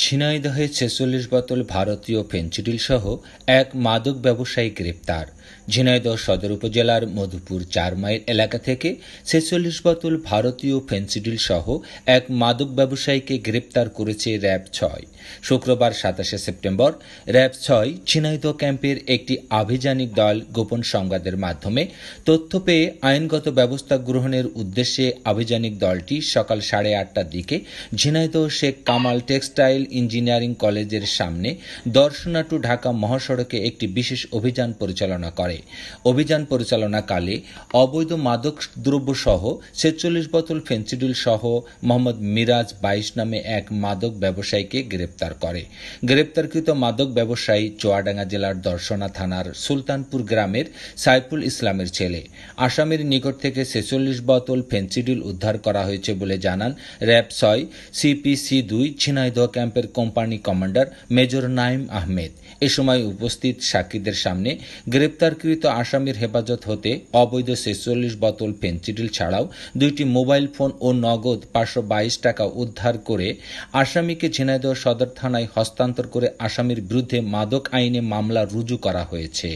ঝিনাইদহে ৪৬ বোতল ভারতীয় ফেনসিডিল সহ এক মাদক ব্যবসায়ী গ্রেপ্তার। ঝিনাইদহ সদর উপজেলার মধুপুর ৪ মাইল এলাকা থেকে ৪৬ বোতল ভারতীয় ফেনসিডিল সহ এক মাদক ব্যবসায়ীকে গ্রেপ্তার করেছে র্যাব-৬। শুক্রবার ২৭ সেপ্টেম্বর র্যাব-৬ ঝিনাইদহ ক্যাম্পের একটি আভিযানিক দল গোপন সংবাদের মাধ্যমে তথ্য পেয়ে আইনগত ব্যবস্থা গ্রহণের উদ্দেশ্যে আভিযানিক দলটি সকাল ৮:৩০টার দিকে ঝিনাইদহ শেখ কামাল টেক্সটাইল ইঞ্জিনিয়ারিং কলেজের সামনে দর্শনা টু ঢাকা মহাসড়কে একটি বিশেষ অভিযান পরিচালনা করে। অভিযান পরিচালনাকালে অবৈধ মাদক দ্রব্য সহ ৪৬ বোতল ফেনসিডিল সহ মোহাম্মদ মিরাজ ২২ নামে এক মাদক ব্যবসায়ীকে গ্রেপ্তার করে। গ্রেপ্তারকৃত মাদক ব্যবসায়ী চুয়াডাঙ্গা জেলার দর্শনা থানার সুলতানপুর গ্রামের সাইফুল ইসলামের ছেলে। আসামির নিকট থেকে ৪৬ বোতল ফেনসিডিল উদ্ধার করা হয়েছে বলে জানান র্যাব-৬ CPC-2 ঝিনাইদহ ক্যাম্পের company commander major Naim Ahmed. এ সময় উপস্থিত সাক্ষীদের সামনে গ্রেপ্তারকৃত আসামির হেফাজত হতে অবৈধ ৪৬ বোতল ফেনসিডিল ছাড়াও ২টি মোবাইল ফোন ও নগদ ৫২২ টাকা উদ্ধার করে আসামিকে ঝিনাইদহ সদর থানায় হস্তান্তর করে আসামির বিরুদ্ধে মাদক আইনে মামলা রুজু করা হয়েছে।